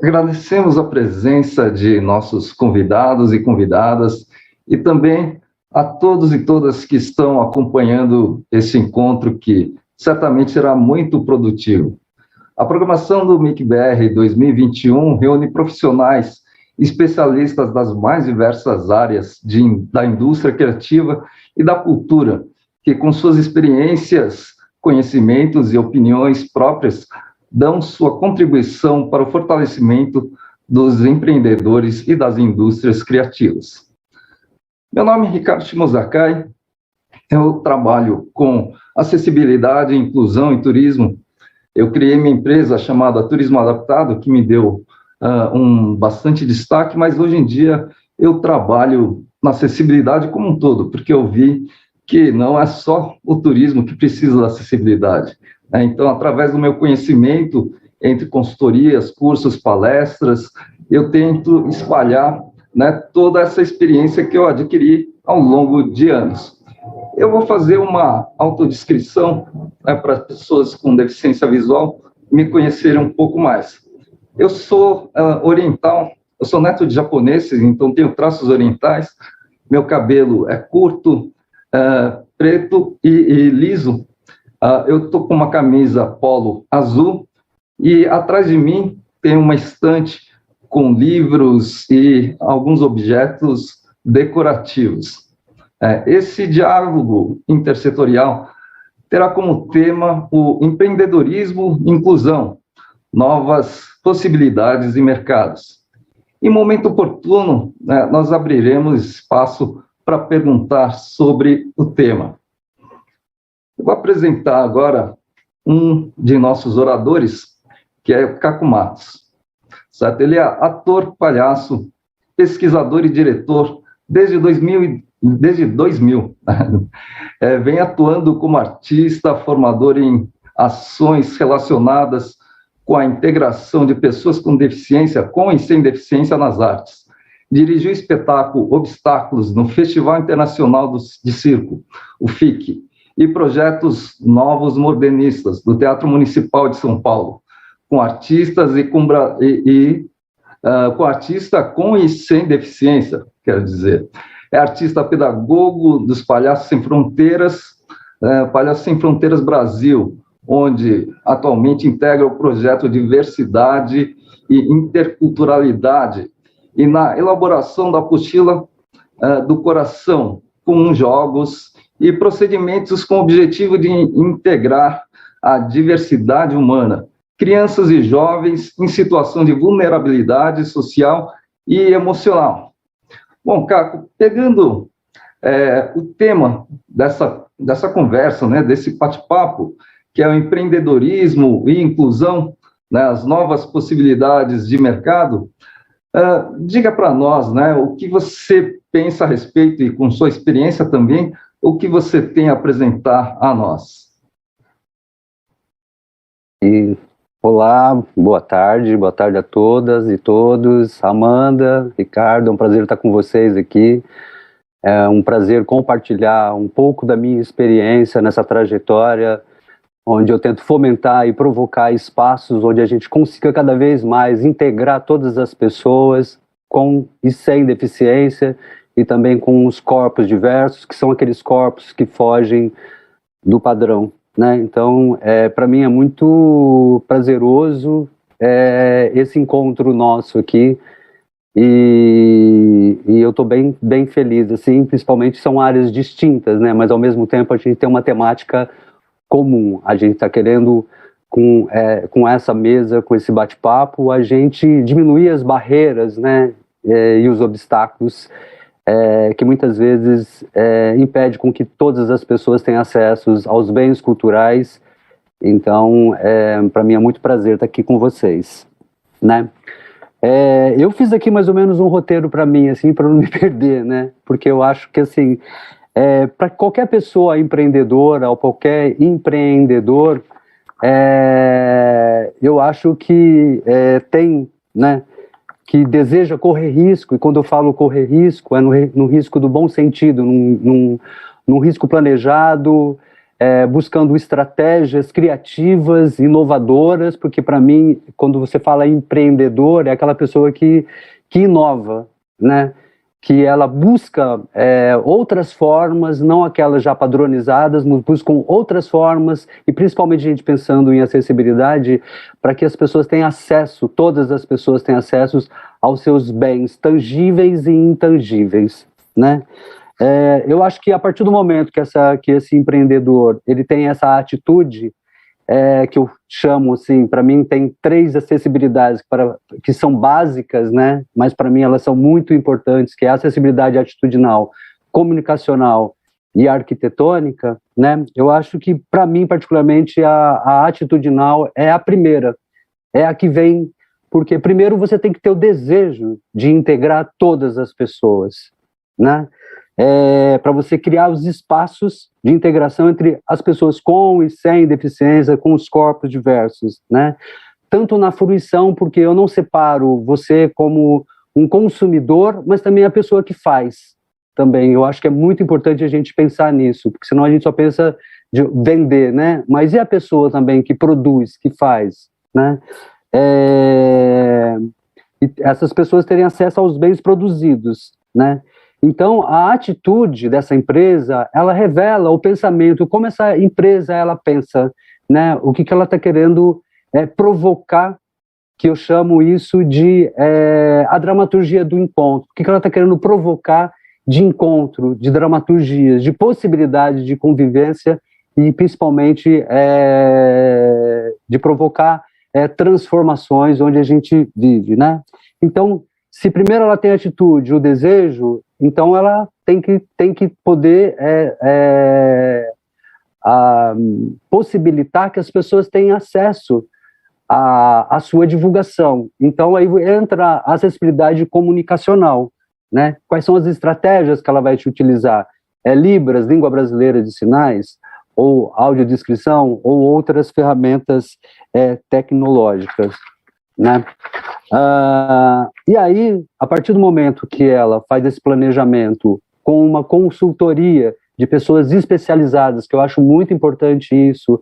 Agradecemos a presença de nossos convidados e convidadas e também a todos e todas que estão acompanhando esse encontro que certamente será muito produtivo. A programação do MIC-BR 2021 reúne profissionais especialistas das mais diversas áreas da indústria criativa e da cultura, que com suas experiências, conhecimentos e opiniões próprias dão sua contribuição para o fortalecimento dos empreendedores e das indústrias criativas. Meu nome é Ricardo Shimozakai, eu trabalho com acessibilidade, inclusão e turismo. Eu criei minha empresa chamada Turismo Adaptado, que me deu bastante destaque, mas hoje em dia eu trabalho na acessibilidade como um todo, porque eu vi que não é só o turismo que precisa da acessibilidade. Então, através do meu conhecimento, entre consultorias, cursos, palestras, eu tento espalhar, toda essa experiência que eu adquiri ao longo de anos. Eu vou fazer uma autodescrição para as pessoas com deficiência visual me conhecerem um pouco mais. Eu sou oriental, eu sou neto de japoneses, então tenho traços orientais, meu cabelo é curto, preto e liso. Eu estou com uma camisa polo azul e atrás de mim tem uma estante com livros e alguns objetos decorativos. Esse diálogo intersetorial terá como tema o empreendedorismo e inclusão, novas possibilidades e mercados. Em momento oportuno, nós abriremos espaço para perguntar sobre o tema. Eu vou apresentar agora um de nossos oradores, que é o Caco Matos. Certo? Ele é ator, palhaço, pesquisador e diretor desde 2000. Vem atuando como artista, formador em ações relacionadas com a integração de pessoas com deficiência, com e sem deficiência nas artes. Dirigiu o espetáculo Obstáculos no Festival Internacional de Circo, o FIC, e projetos novos modernistas do Teatro Municipal de São Paulo, com artistas com artista com e sem deficiência, quero dizer. É artista pedagogo dos Palhaços Sem Fronteiras, Palhaços Sem Fronteiras Brasil, onde atualmente integra o projeto Diversidade e Interculturalidade, e na elaboração da apostila do Coração, com jogos e procedimentos com o objetivo de integrar a diversidade humana, crianças e jovens em situação de vulnerabilidade social e emocional. Bom, Caco, pegando o tema dessa conversa, desse bate-papo, que é o empreendedorismo e inclusão, as novas possibilidades de mercado, diga para nós, o que você pensa a respeito e com sua experiência também, o que você tem a apresentar a nós. Olá, boa tarde a todas e todos. Amanda, Ricardo, é um prazer estar com vocês aqui. É um prazer compartilhar um pouco da minha experiência nessa trajetória, onde eu tento fomentar e provocar espaços onde a gente consiga cada vez mais integrar todas as pessoas com e sem deficiência, e também com os corpos diversos, que são aqueles corpos que fogem do padrão, Então, para mim é muito prazeroso esse encontro nosso aqui, e eu estou bem feliz, assim, principalmente são áreas distintas, mas ao mesmo tempo a gente tem uma temática comum. A gente está querendo, com essa mesa, com esse bate-papo, a gente diminuir as barreiras, e os obstáculos que muitas vezes impede com que todas as pessoas tenham acesso aos bens culturais. Então, para mim é muito prazer estar aqui com vocês, eu fiz aqui mais ou menos um roteiro para mim, assim, para não me perder, porque eu acho que, assim, para qualquer pessoa empreendedora ou qualquer empreendedor, eu acho que tem, que deseja correr risco, e quando eu falo correr risco, é no risco do bom sentido, num risco planejado, buscando estratégias criativas, inovadoras, porque para mim, quando você fala empreendedor, é aquela pessoa que inova, né? Que ela busca outras formas, não aquelas já padronizadas, mas buscam outras formas, e principalmente a gente pensando em acessibilidade, para que as pessoas tenham acesso, todas as pessoas tenham acesso aos seus bens tangíveis e intangíveis, né? Eu acho que a partir do momento que esse empreendedor ele tem essa atitude, que eu chamo assim, para mim tem 3 acessibilidades que são básicas, né? Mas para mim elas são muito importantes, que é a acessibilidade atitudinal, comunicacional e arquitetônica, né? Eu acho que para mim particularmente a atitudinal é a primeira, é a que vem, porque primeiro você tem que ter o desejo de integrar todas as pessoas, né? Para você criar os espaços de integração entre as pessoas com e sem deficiência, com os corpos diversos, né? Tanto na fruição, porque eu não separo você como um consumidor, mas também a pessoa que faz também. Eu acho que é muito importante a gente pensar nisso, porque senão a gente só pensa de vender, né? Mas e a pessoa também que produz, que faz, né? E essas pessoas terem acesso aos bens produzidos, né? Então, a atitude dessa empresa, ela revela o pensamento, como essa empresa, ela pensa, né? O que ela está querendo provocar, que eu chamo isso de a dramaturgia do encontro. O que ela está querendo provocar de encontro, de dramaturgias, de possibilidade de convivência e, principalmente, de provocar transformações onde a gente vive, né? Então, se primeiro ela tem a atitude, o desejo, então ela tem que poder possibilitar que as pessoas tenham acesso à sua divulgação. Então aí entra a acessibilidade comunicacional, né? Quais são as estratégias que ela vai te utilizar? Libras, língua brasileira de sinais, ou audiodescrição, ou outras ferramentas tecnológicas, né? E aí, a partir do momento que ela faz esse planejamento com uma consultoria de pessoas especializadas, que eu acho muito importante isso,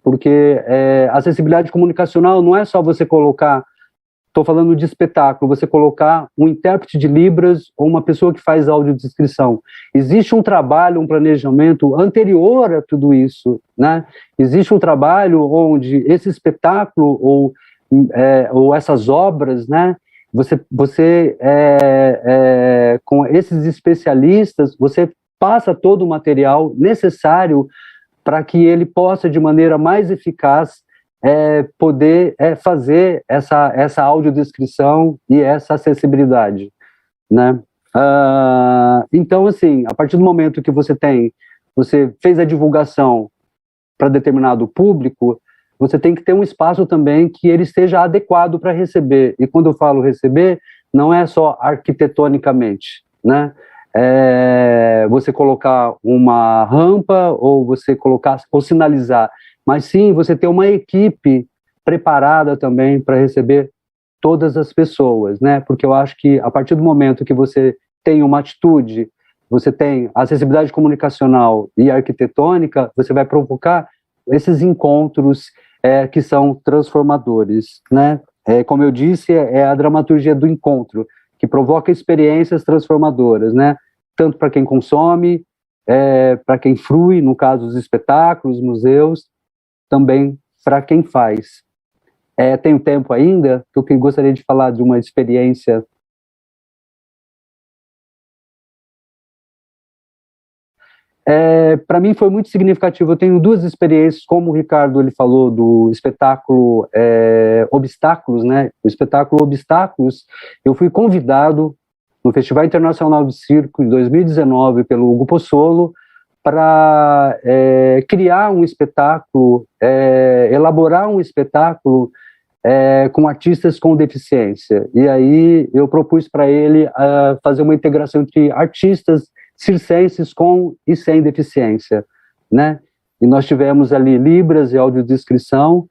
porque a acessibilidade comunicacional não é só você colocar, estou falando de espetáculo, você colocar um intérprete de Libras ou uma pessoa que faz audiodescrição. Existe um trabalho, um planejamento anterior a tudo isso, né? Existe um trabalho onde esse espetáculo ou essas obras, né? Você com esses especialistas, você passa todo o material necessário para que ele possa, de maneira mais eficaz, poder fazer essa audiodescrição e essa acessibilidade, né? Então, assim, a partir do momento que você fez a divulgação para determinado público, você tem que ter um espaço também que ele esteja adequado para receber. E quando eu falo receber, não é só arquitetonicamente, né? Você colocar uma rampa ou você colocar ou sinalizar, mas sim você ter uma equipe preparada também para receber todas as pessoas, né? Porque eu acho que a partir do momento que você tem uma atitude, você tem acessibilidade comunicacional e arquitetônica, você vai provocar esses encontros que são transformadores, né? Como eu disse, é a dramaturgia do encontro, que provoca experiências transformadoras, né? Tanto para quem consome, para quem frui, no caso dos espetáculos, museus, também para quem faz. Tenho tempo ainda, que eu gostaria de falar de uma experiência. Para mim foi muito significativo. Eu tenho 2 experiências, como o Ricardo ele falou do espetáculo Obstáculos, né? O espetáculo Obstáculos, eu fui convidado no Festival Internacional de Circo em 2019 pelo Hugo Pozzolo para criar um espetáculo, elaborar um espetáculo com artistas com deficiência. E aí eu propus para ele fazer uma integração entre artistas circenses com e sem deficiência, né? E nós tivemos ali Libras e audiodescrição,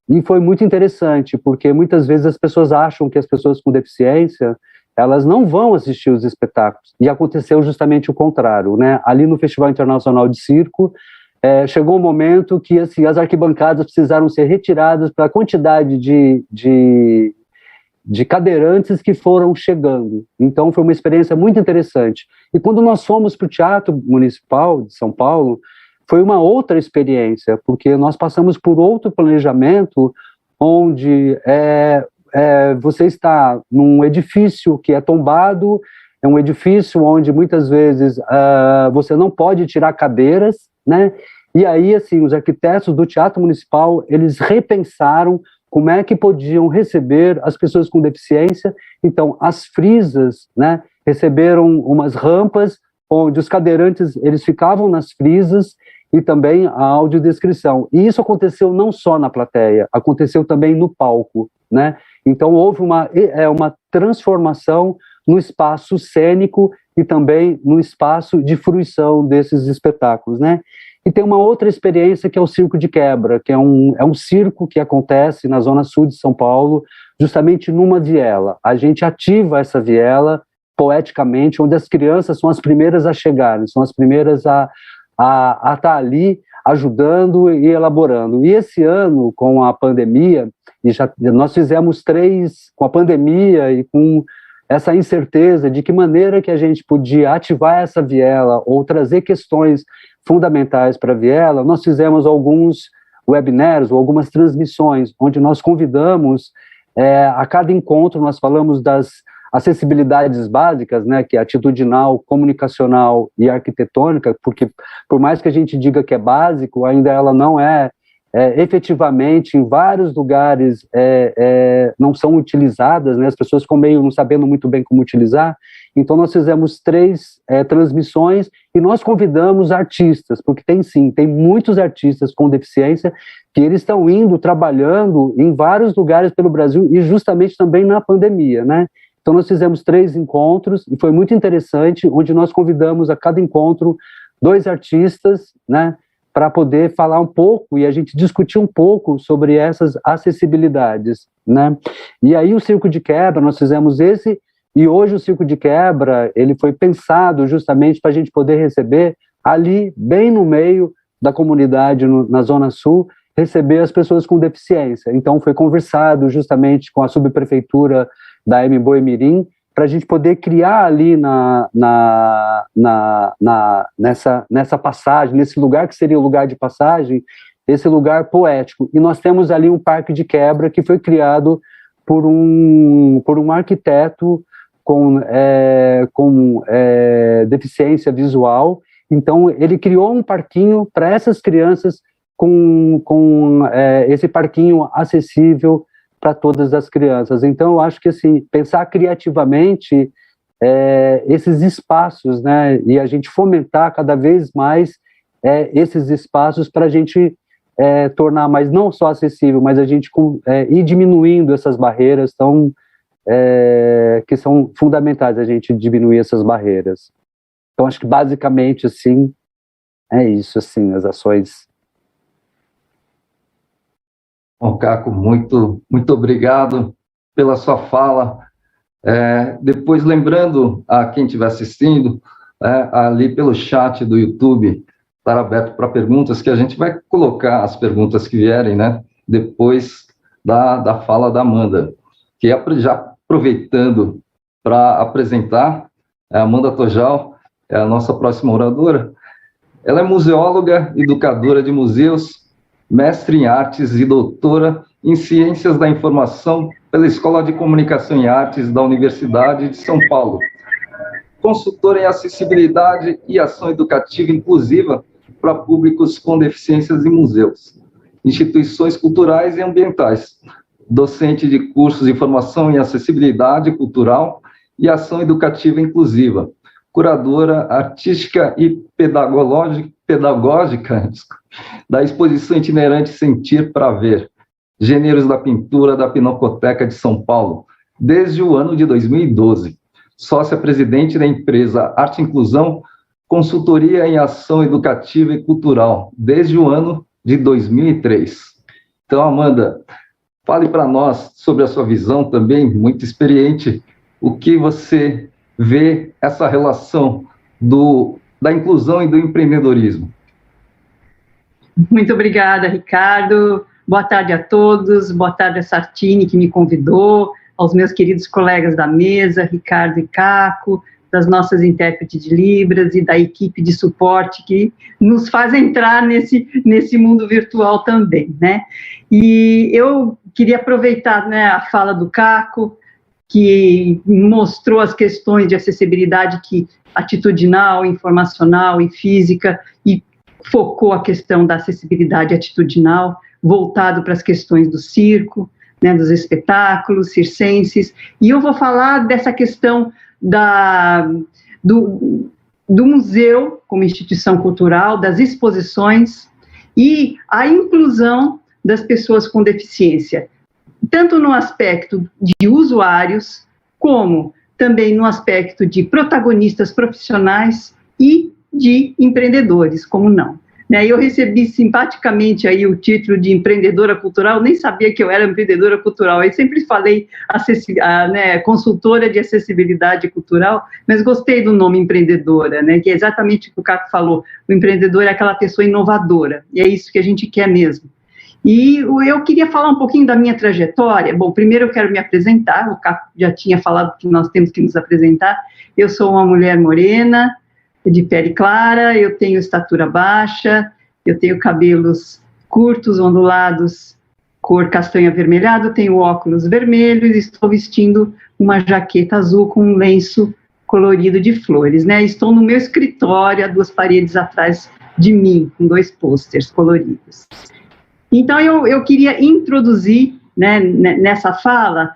e foi muito interessante, porque muitas vezes as pessoas acham que as pessoas com deficiência, elas não vão assistir os espetáculos, e aconteceu justamente o contrário, né? Ali no Festival Internacional de Circo, chegou um momento que assim, as arquibancadas precisaram ser retiradas para a quantidade de cadeirantes que foram chegando. Então, foi uma experiência muito interessante. E quando nós fomos para o Teatro Municipal de São Paulo, foi uma outra experiência, porque nós passamos por outro planejamento, onde você está num edifício que é tombado, é um edifício onde muitas vezes você não pode tirar cadeiras, né? E aí, assim, os arquitetos do Teatro Municipal, eles repensaram como é que podiam receber as pessoas com deficiência. Então, as frisas, né, receberam umas rampas onde os cadeirantes, eles ficavam nas frisas, e também a audiodescrição. E isso aconteceu não só na plateia, aconteceu também no palco, né? Então, houve uma transformação no espaço cênico e também no espaço de fruição desses espetáculos, né? E tem uma outra experiência que é o Circo de Quebra, que é um circo que acontece na zona sul de São Paulo, justamente numa viela. A gente ativa essa viela poeticamente, onde as crianças são as primeiras a chegarem, são as primeiras a estar ali ajudando e elaborando. E esse ano, com a pandemia, nós fizemos 3, com a pandemia e com essa incerteza de que maneira que a gente podia ativar essa viela ou trazer questões fundamentais para a viela, nós fizemos alguns webinars ou algumas transmissões, onde nós convidamos, a cada encontro, nós falamos das acessibilidades básicas, né, que é atitudinal, comunicacional e arquitetônica, porque por mais que a gente diga que é básico, ainda ela não efetivamente, em vários lugares não são utilizadas, né, as pessoas ficam meio não sabendo muito bem como utilizar. Então nós fizemos 3 transmissões e nós convidamos artistas, porque tem muitos artistas com deficiência que eles estão indo, trabalhando em vários lugares pelo Brasil e justamente também na pandemia, né. Então, nós fizemos 3 encontros, e foi muito interessante, onde nós convidamos a cada encontro 2 artistas, né, para poder falar um pouco, e a gente discutir um pouco sobre essas acessibilidades, né. E aí o Circo de Quebra, nós fizemos esse, e hoje o Circo de Quebra, ele foi pensado justamente para a gente poder receber ali, bem no meio da comunidade, na Zona Sul, receber as pessoas com deficiência. Então, foi conversado justamente com a subprefeitura da Embu-Mirim, para a gente poder criar ali nessa passagem, nesse lugar que seria o lugar de passagem, esse lugar poético. E nós temos ali um parque de quebra que foi criado por um arquiteto com deficiência visual. Então, ele criou um parquinho para essas crianças com esse parquinho acessível para todas as crianças. Então, eu acho que, assim, pensar criativamente esses espaços, né, e a gente fomentar cada vez mais esses espaços para a gente tornar mais não só acessível, mas a gente ir diminuindo essas barreiras que são fundamentais, a gente diminuir essas barreiras. Então, acho que, basicamente, assim, é isso, assim, as ações. Bom, Caco, muito obrigado pela sua fala. Depois, lembrando a quem estiver assistindo, ali pelo chat do YouTube, estar aberto para perguntas, que a gente vai colocar as perguntas que vierem, né, depois da fala da Amanda, que já aproveitando para apresentar, a Amanda Tojal é a nossa próxima oradora. Ela é museóloga, educadora de museus, mestre em artes e doutora em ciências da informação pela Escola de Comunicação e Artes da Universidade de São Paulo. Consultora em acessibilidade e ação educativa inclusiva para públicos com deficiências em museus, instituições culturais e ambientais. Docente de cursos de formação em acessibilidade cultural e ação educativa inclusiva. Curadora artística e pedagógica da exposição itinerante Sentir para Ver, Gêneros da Pintura da Pinacoteca de São Paulo, desde o ano de 2012. Sócia-presidente da empresa Arte e Inclusão, consultoria em ação educativa e cultural, desde o ano de 2003. Então, Amanda, fale para nós sobre a sua visão também, muito experiente, o que você vê essa relação da inclusão e do empreendedorismo. Muito obrigada, Ricardo. Boa tarde a todos, boa tarde a Sartini, que me convidou, aos meus queridos colegas da mesa, Ricardo e Caco, das nossas intérpretes de Libras e da equipe de suporte que nos faz entrar nesse mundo virtual também, né? E eu queria aproveitar, né, a fala do Caco, que mostrou as questões de acessibilidade atitudinal, informacional e física, e focou a questão da acessibilidade atitudinal, voltado para as questões do circo, né, dos espetáculos circenses, e eu vou falar dessa questão do museu como instituição cultural, das exposições e a inclusão das pessoas com deficiência, tanto no aspecto de usuários, como também no aspecto de protagonistas profissionais e de empreendedores, como não. Eu recebi simpaticamente aí o título de empreendedora cultural, nem sabia que eu era empreendedora cultural, eu sempre falei consultora de acessibilidade cultural, mas gostei do nome empreendedora, né, que é exatamente o que o Caco falou, o empreendedor é aquela pessoa inovadora, e é isso que a gente quer mesmo. E eu queria falar um pouquinho da minha trajetória. Bom, primeiro eu quero me apresentar, o Caco já tinha falado que nós temos que nos apresentar. Eu sou uma mulher morena, de pele clara, eu tenho estatura baixa, eu tenho cabelos curtos, ondulados, cor castanho avermelhado, tenho óculos vermelhos, estou vestindo uma jaqueta azul com um lenço colorido de flores, né? Estou no meu escritório, a 2 paredes atrás de mim, com 2 pôsteres coloridos. Então, eu queria introduzir, né, nessa fala,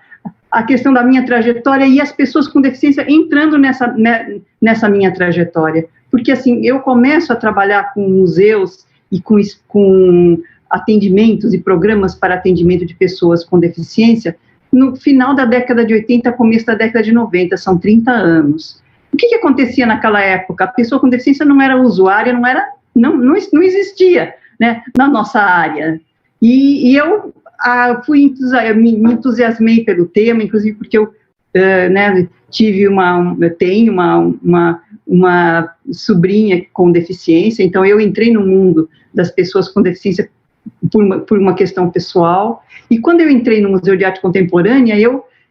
a questão da minha trajetória e as pessoas com deficiência entrando nessa minha trajetória. Porque, assim, eu começo a trabalhar com museus e com atendimentos e programas para atendimento de pessoas com deficiência no final da década de 80, começo da década de 90, são 30 anos. O que acontecia naquela época? A pessoa com deficiência não era usuária, não existia, né, na nossa área. E eu me entusiasmei pelo tema, inclusive porque eu tenho uma sobrinha com deficiência, então eu entrei no mundo das pessoas com deficiência por uma questão pessoal, e quando eu entrei no Museu de Arte Contemporânea,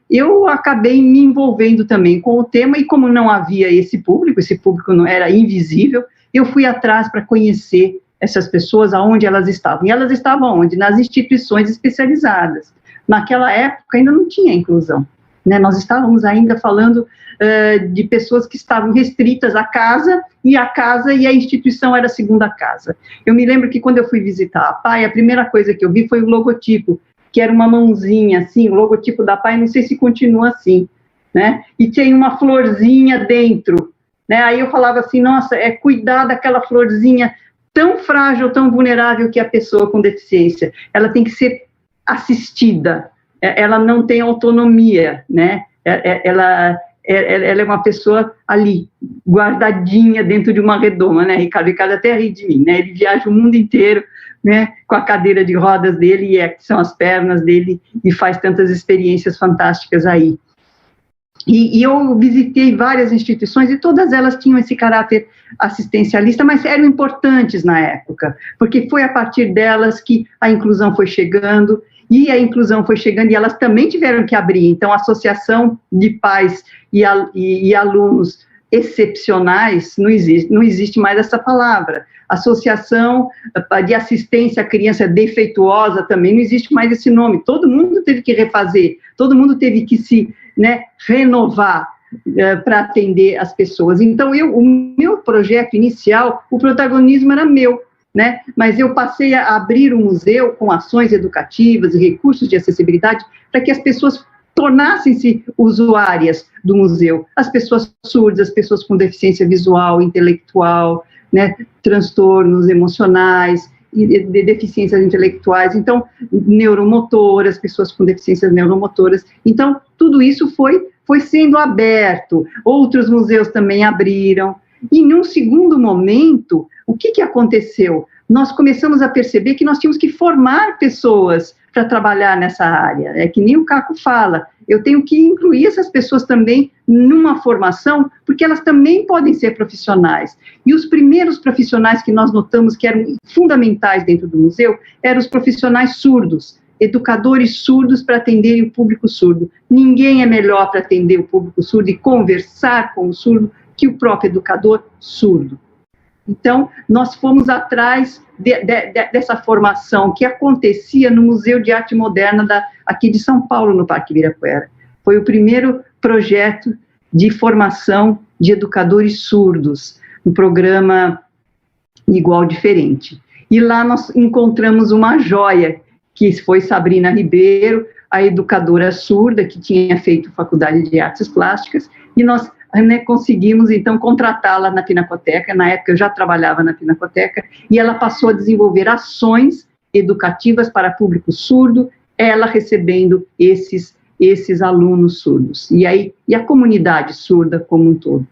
eu acabei me envolvendo também com o tema, e como não havia esse público não era invisível, eu fui atrás para conhecer essas pessoas, aonde elas estavam. E elas estavam onde? Nas instituições especializadas. Naquela época ainda não tinha inclusão, né? Nós estávamos ainda falando de pessoas que estavam restritas à casa e a instituição era a segunda casa. Eu me lembro que quando eu fui visitar a PAI, a primeira coisa que eu vi foi o logotipo, que era uma mãozinha, assim, o logotipo da PAI, não sei se continua assim, né? E tinha uma florzinha dentro, né? Aí eu falava assim, nossa, cuidar daquela florzinha tão frágil, tão vulnerável que a pessoa com deficiência, ela tem que ser assistida, ela não tem autonomia, né? Ela é uma pessoa ali, guardadinha dentro de uma redoma, né, Ricardo? Ricardo até ri de mim, né? Ele viaja o mundo inteiro, né, com a cadeira de rodas dele, que são as pernas dele, e faz tantas experiências fantásticas aí. E eu visitei várias instituições e todas elas tinham esse caráter assistencialista, mas eram importantes na época, porque foi a partir delas que a inclusão foi chegando, e elas também tiveram que abrir. Então, a associação de pais e alunos excepcionais, não existe mais essa palavra. Associação de assistência à criança defeituosa também não existe mais esse nome. Todo mundo teve que refazer, todo mundo teve que se renovar para atender as pessoas. Então, o meu projeto inicial, o protagonismo era meu, né? Mas eu passei a abrir o museu com ações educativas e recursos de acessibilidade para que as pessoas tornassem-se usuárias do museu. As pessoas surdas, as pessoas com deficiência visual, intelectual, né? Transtornos emocionais, e deficiências intelectuais, então, neuromotoras, pessoas com deficiências neuromotoras. Então, tudo isso foi sendo aberto. Outros museus também abriram. E, num segundo momento, o que aconteceu? Nós começamos a perceber que nós tínhamos que formar pessoas para trabalhar nessa área. É que nem o Caco fala, eu tenho que incluir essas pessoas também numa formação, porque elas também podem ser profissionais. E os primeiros profissionais que nós notamos que eram fundamentais dentro do museu eram os profissionais surdos, educadores surdos para atenderem o público surdo. Ninguém é melhor para atender o público surdo e conversar com o surdo que o próprio educador surdo. Então, nós fomos atrás dessa formação que acontecia no Museu de Arte Moderna aqui de São Paulo, no Parque Ibirapuera. Foi o primeiro projeto de formação de educadores surdos, um programa igual diferente. E lá nós encontramos uma joia, que foi Sabrina Ribeiro, a educadora surda, que tinha feito Faculdade de Artes Plásticas, e nós conseguimos, então, contratá-la na Pinacoteca. Na época, eu já trabalhava na Pinacoteca, e ela passou a desenvolver ações educativas para público surdo, ela recebendo esses alunos surdos, e a comunidade surda como um todo.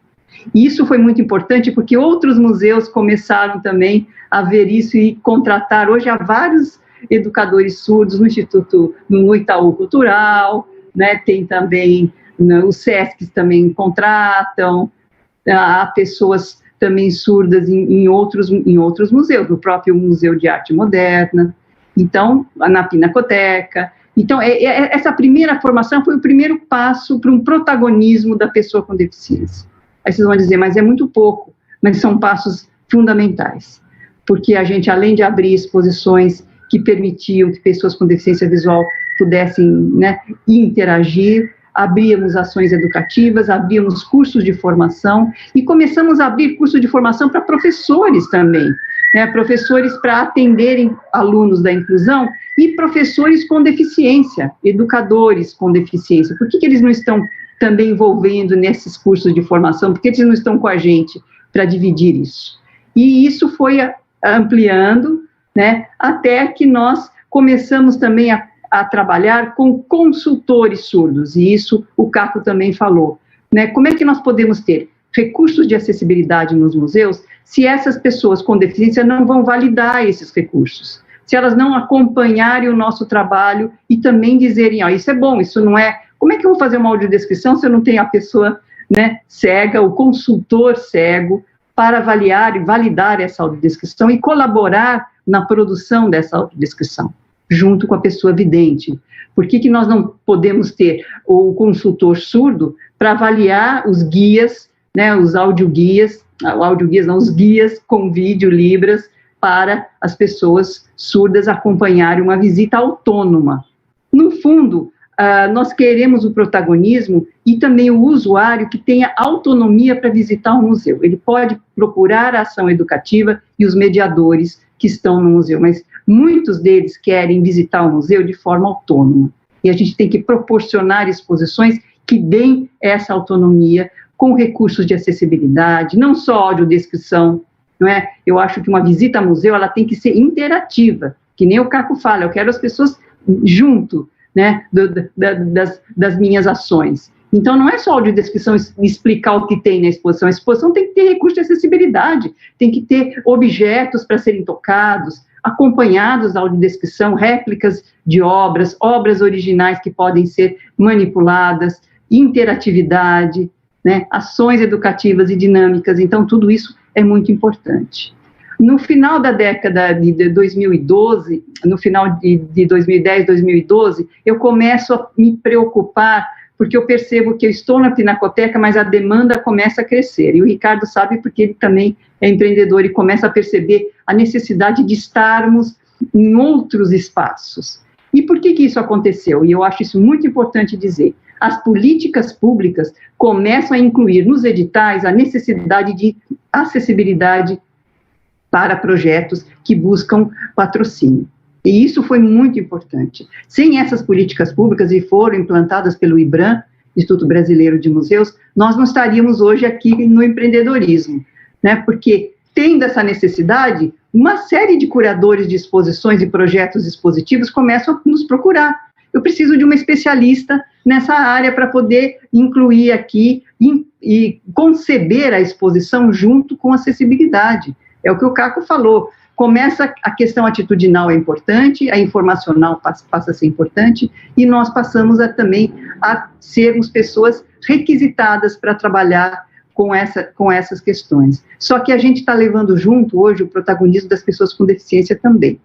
E isso foi muito importante, porque outros museus começaram também a ver isso e contratar. Hoje há vários educadores surdos no Instituto, no Itaú Cultural, né, tem também... Os SESCs também contratam, há pessoas também surdas em outros museus, no próprio Museu de Arte Moderna, então, na Pinacoteca. Então, essa primeira formação foi o primeiro passo para um protagonismo da pessoa com deficiência. Aí vocês vão dizer, mas é muito pouco, mas são passos fundamentais, porque a gente, além de abrir exposições que permitiam que pessoas com deficiência visual pudessem, né, interagir, abríamos ações educativas, abríamos cursos de formação e começamos a abrir cursos de formação para professores também, né, professores para atenderem alunos da inclusão e professores com deficiência, educadores com deficiência. Por que eles não estão também envolvendo nesses cursos de formação? Por que eles não estão com a gente para dividir isso? E isso foi ampliando, né, até que nós começamos também a trabalhar com consultores surdos, e isso o Caco também falou, né? Como é que nós podemos ter recursos de acessibilidade nos museus se essas pessoas com deficiência não vão validar esses recursos? Se elas não acompanharem o nosso trabalho e também dizerem, isso é bom, isso não é... Como é que eu vou fazer uma audiodescrição se eu não tenho a pessoa, né, cega, o consultor cego, para avaliar e validar essa audiodescrição e colaborar na produção dessa audiodescrição, junto com a pessoa vidente? Por que nós não podemos ter o consultor surdo para avaliar os guias, né, os audioguias, os guias com vídeo Libras, para as pessoas surdas acompanharem uma visita autônoma? No fundo, nós queremos o protagonismo e também o usuário que tenha autonomia para visitar um museu. Ele pode procurar a ação educativa e os mediadores que estão no museu, mas muitos deles querem visitar o museu de forma autônoma. E a gente tem que proporcionar exposições que deem essa autonomia com recursos de acessibilidade, não só audiodescrição, não é? Eu acho que uma visita ao museu, ela tem que ser interativa, que nem o Caco fala, eu quero as pessoas junto, né, das minhas ações. Então, não é só audiodescrição explicar o que tem na exposição. A exposição tem que ter recurso de acessibilidade, tem que ter objetos para serem tocados, acompanhados da audiodescrição, réplicas de obras originais que podem ser manipuladas, interatividade, né, ações educativas e dinâmicas. Então, tudo isso é muito importante. No final da década de 2012, no final de 2010, 2012, eu começo a me preocupar, porque eu percebo que eu estou na Pinacoteca, mas a demanda começa a crescer. E o Ricardo sabe, porque ele também é empreendedor e começa a perceber a necessidade de estarmos em outros espaços. E por que isso aconteceu? E eu acho isso muito importante dizer. As políticas públicas começam a incluir nos editais a necessidade de acessibilidade para projetos que buscam patrocínio. E isso foi muito importante. Sem essas políticas públicas, e foram implantadas pelo IBRAM, Instituto Brasileiro de Museus, nós não estaríamos hoje aqui no empreendedorismo, né? Porque, tendo essa necessidade, uma série de curadores de exposições e projetos expositivos começam a nos procurar. Eu preciso de uma especialista nessa área para poder incluir aqui e conceber a exposição junto com acessibilidade. É o que o Caco falou. começa a questão atitudinal é importante, a informacional passa a ser importante, e nós passamos também a sermos pessoas requisitadas para trabalhar com essas questões. Só que a gente está levando junto hoje o protagonismo das pessoas com deficiência também.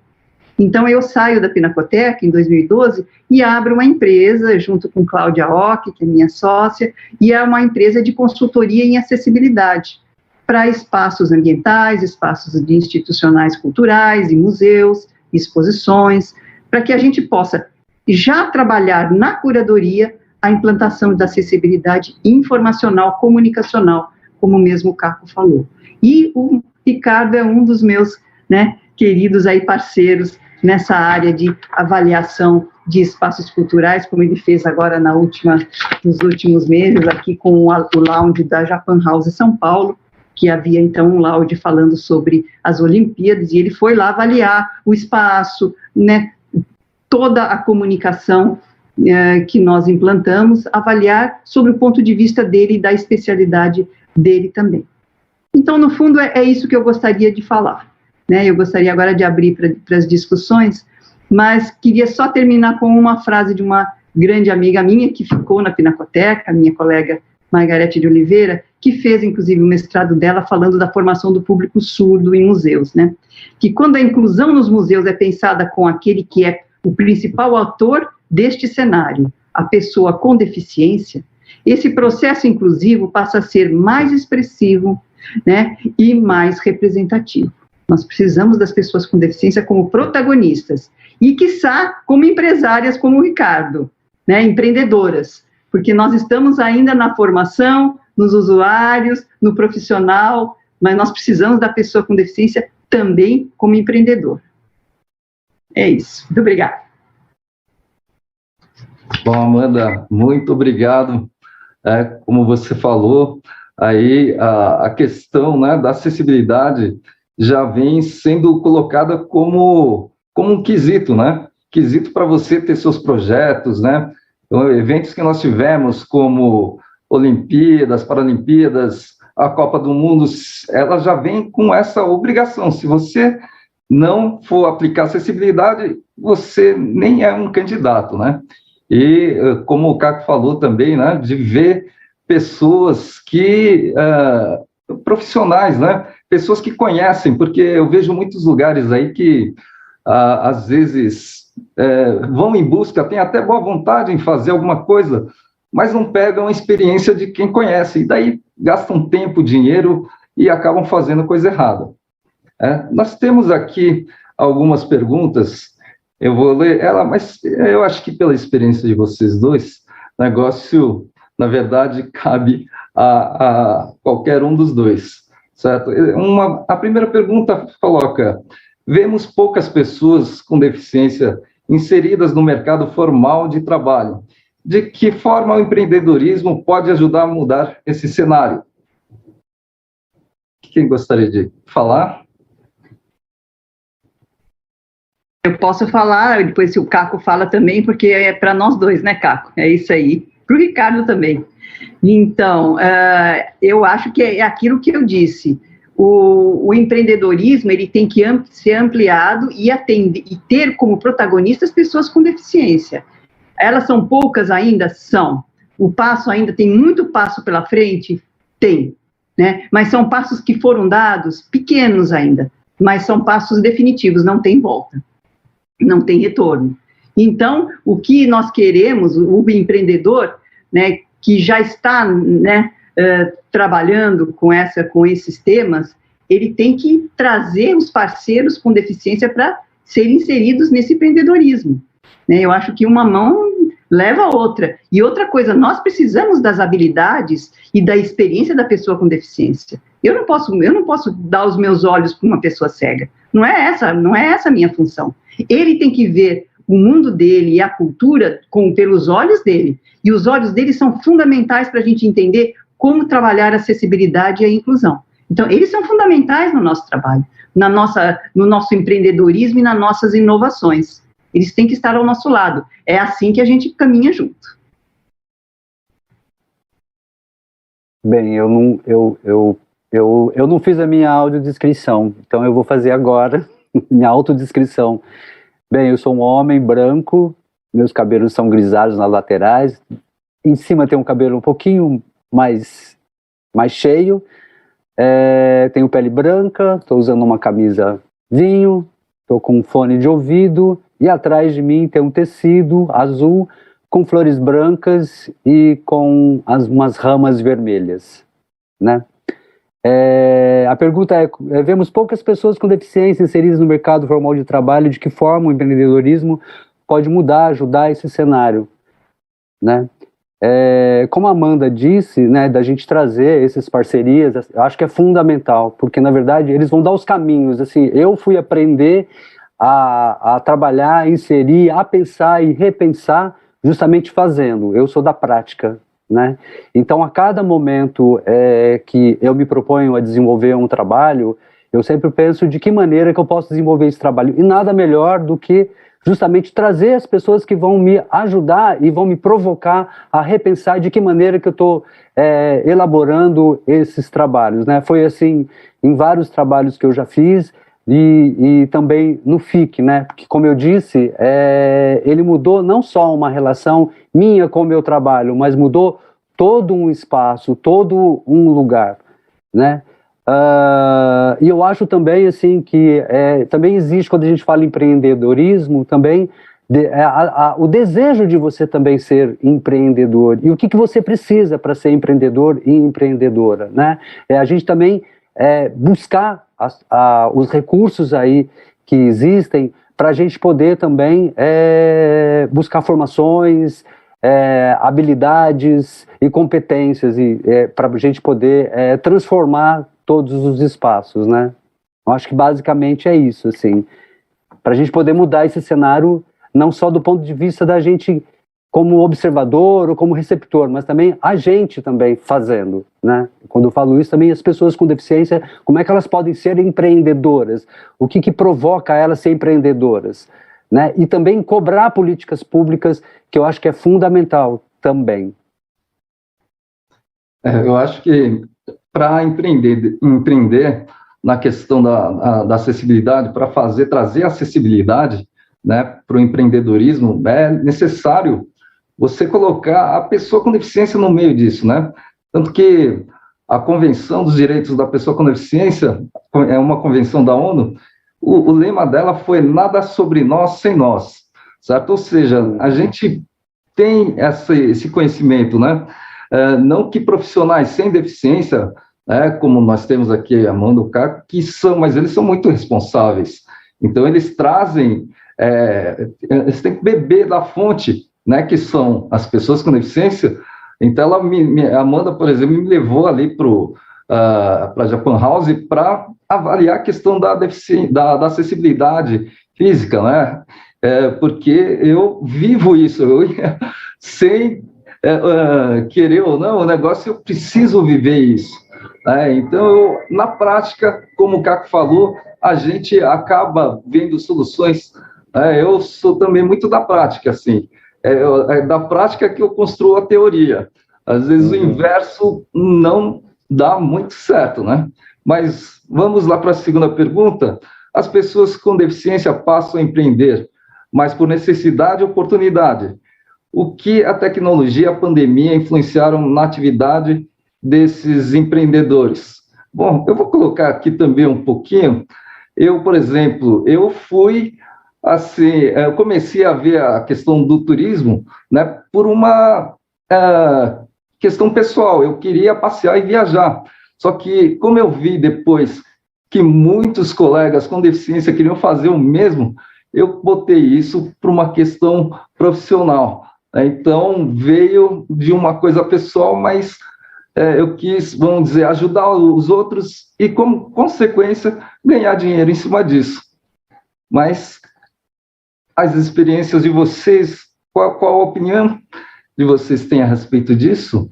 Então, eu saio da Pinacoteca em 2012 e abro uma empresa, junto com Cláudia Ock, que é minha sócia, e é uma empresa de consultoria em acessibilidade para espaços ambientais, espaços institucionais culturais, e museus, exposições, para que a gente possa já trabalhar na curadoria a implantação da acessibilidade informacional, comunicacional, como mesmo o Caco falou. E o Ricardo é um dos meus, né, queridos aí parceiros nessa área de avaliação de espaços culturais, como ele fez agora nos últimos meses, aqui com o lounge da Japan House São Paulo, que havia então um lounge falando sobre as Olimpíadas, e ele foi lá avaliar o espaço, né, toda a comunicação que nós implantamos, avaliar sobre o ponto de vista dele e da especialidade dele também. Então, no fundo, é isso que eu gostaria de falar, né? Eu gostaria agora de abrir para as discussões, mas queria só terminar com uma frase de uma grande amiga minha, que ficou na Pinacoteca, minha colega Margarete de Oliveira, que fez, inclusive, o mestrado dela falando da formação do público surdo em museus, né? Que quando a inclusão nos museus é pensada com aquele que é o principal ator deste cenário, a pessoa com deficiência, esse processo inclusivo passa a ser mais expressivo, né, e mais representativo. Nós precisamos das pessoas com deficiência como protagonistas, e, quiçá, como empresárias como o Ricardo, né, empreendedoras, porque nós estamos ainda na formação, nos usuários, no profissional, mas nós precisamos da pessoa com deficiência também como empreendedor. É isso. Muito obrigada. Bom, Amanda, muito obrigado. Como você falou, aí a questão, né, da acessibilidade já vem sendo colocada como um quesito, né? Quesito para você ter seus projetos, né? Então, eventos que nós tivemos, como Olimpíadas, Paralimpíadas, a Copa do Mundo, ela já vem com essa obrigação. Se você não for aplicar acessibilidade, você nem é um candidato, né? E, como o Caco falou também, né, de ver pessoas profissionais, né, pessoas que conhecem, porque eu vejo muitos lugares aí que, às vezes, vão em busca, têm até boa vontade em fazer alguma coisa, mas não pegam a experiência de quem conhece, e daí gastam tempo, dinheiro e acabam fazendo coisa errada. Nós temos aqui algumas perguntas. Eu vou ler ela, mas eu acho que pela experiência de vocês dois, o negócio, na verdade, cabe a qualquer um dos dois, certo? A primeira pergunta coloca: vemos poucas pessoas com deficiência inseridas no mercado formal de trabalho. De que forma o empreendedorismo pode ajudar a mudar esse cenário? Quem gostaria de falar? Eu posso falar, depois se o Caco fala também, porque é para nós dois, né, Caco? É isso aí. Para o Ricardo também. Então, eu acho que é aquilo que eu disse. O empreendedorismo, ele tem que ser ampliado e ter como protagonistas pessoas com deficiência. Elas são poucas ainda? São. O passo ainda, tem muito passo pela frente? Tem. Né? Mas são passos que foram dados, pequenos ainda, mas são passos definitivos, não tem volta. Não tem retorno. Então, o que nós queremos, o empreendedor, né, que já está, né, trabalhando com esses temas, ele tem que trazer os parceiros com deficiência para serem inseridos nesse empreendedorismo. Né? Eu acho que uma mão leva a outra. E outra coisa, nós precisamos das habilidades e da experiência da pessoa com deficiência. Eu não posso dar os meus olhos para uma pessoa cega. Não é essa a minha função. Ele tem que ver o mundo dele e a cultura pelos olhos dele. E os olhos dele são fundamentais para a gente entender como trabalhar a acessibilidade e a inclusão. Então, eles são fundamentais no nosso trabalho, no nosso empreendedorismo e nas nossas inovações. Eles têm que estar ao nosso lado. É assim que a gente caminha junto. Bem, eu não fiz a minha audiodescrição, então eu vou fazer agora. minha autodescrição. Bem, eu sou um homem branco, meus cabelos são grisalhos nas laterais, em cima tem um cabelo um pouquinho mais cheio, tenho pele branca, estou usando uma camisa vinho, estou com um fone de ouvido, e atrás de mim tem um tecido azul com flores brancas e com umas ramas vermelhas, né? A pergunta é, vemos poucas pessoas com deficiência inseridas no mercado formal de trabalho, de que forma o empreendedorismo pode mudar, ajudar esse cenário, né? Como a Amanda disse, né, da gente trazer essas parcerias, eu acho que é fundamental, porque na verdade eles vão dar os caminhos, assim, eu fui aprender a trabalhar, inserir, a pensar e repensar justamente fazendo, eu sou da prática, né? Então a cada momento que eu me proponho a desenvolver um trabalho, eu sempre penso de que maneira que eu posso desenvolver esse trabalho, e nada melhor do que justamente trazer as pessoas que vão me ajudar e vão me provocar a repensar de que maneira que eu estou elaborando esses trabalhos, né? Foi assim em vários trabalhos que eu já fiz, e também no FIC, né? Porque, como eu disse, ele mudou não só uma relação minha com o meu trabalho, mas mudou todo um espaço, todo um lugar, né? E eu acho também assim que também existe, quando a gente fala em empreendedorismo, também o desejo de você também ser empreendedor, e o que você precisa para ser empreendedor e empreendedora, né? A gente também buscar os recursos aí que existem para a gente poder também buscar formações, habilidades e competências, para a gente poder transformar todos os espaços, né? Eu acho que basicamente é isso, assim, para a gente poder mudar esse cenário, não só do ponto de vista da gente como observador ou como receptor, mas também a gente também fazendo, né? Quando eu falo isso, também as pessoas com deficiência, como é que elas podem ser empreendedoras? O que provoca elas ser empreendedoras? Né? E também cobrar políticas públicas, que eu acho que é fundamental também. Eu acho que para empreender na questão da acessibilidade, para trazer acessibilidade, né, para o empreendedorismo, é necessário você colocar a pessoa com deficiência no meio disso, né? Tanto que a Convenção dos Direitos da Pessoa com Deficiência é uma convenção da ONU, o lema dela foi nada sobre nós sem nós, certo? Ou seja, a gente tem esse conhecimento, né? Não que profissionais sem deficiência, como nós temos aqui, Amanda, o Caco, mas eles são muito responsáveis. Então, eles trazem, eles têm que beber da fonte, né, que são as pessoas com deficiência. Então, a Amanda, por exemplo, me levou ali para a Japan House para avaliar a questão da acessibilidade física, né? Porque eu vivo isso, sem querer ou não, o negócio, eu preciso viver isso. Então, na prática, como o Caco falou, a gente acaba vendo soluções. Eu sou também muito da prática, assim. Da prática que eu construo a teoria. Às vezes o inverso não dá muito certo, né? Mas vamos lá para a segunda pergunta. As pessoas com deficiência passam a empreender, mas por necessidade e oportunidade. O que a tecnologia e a pandemia influenciaram na atividade desses empreendedores? Bom, eu vou colocar aqui também um pouquinho. Eu, por exemplo, eu comecei a ver a questão do turismo, né, por uma questão pessoal. Eu queria passear e viajar. Só que, como eu vi depois que muitos colegas com deficiência queriam fazer o mesmo, eu botei isso para uma questão profissional. Então, veio de uma coisa pessoal, mas eu quis, vamos dizer, ajudar os outros e, como consequência, ganhar dinheiro em cima disso. Mas as experiências de vocês, qual a opinião de vocês têm a respeito disso?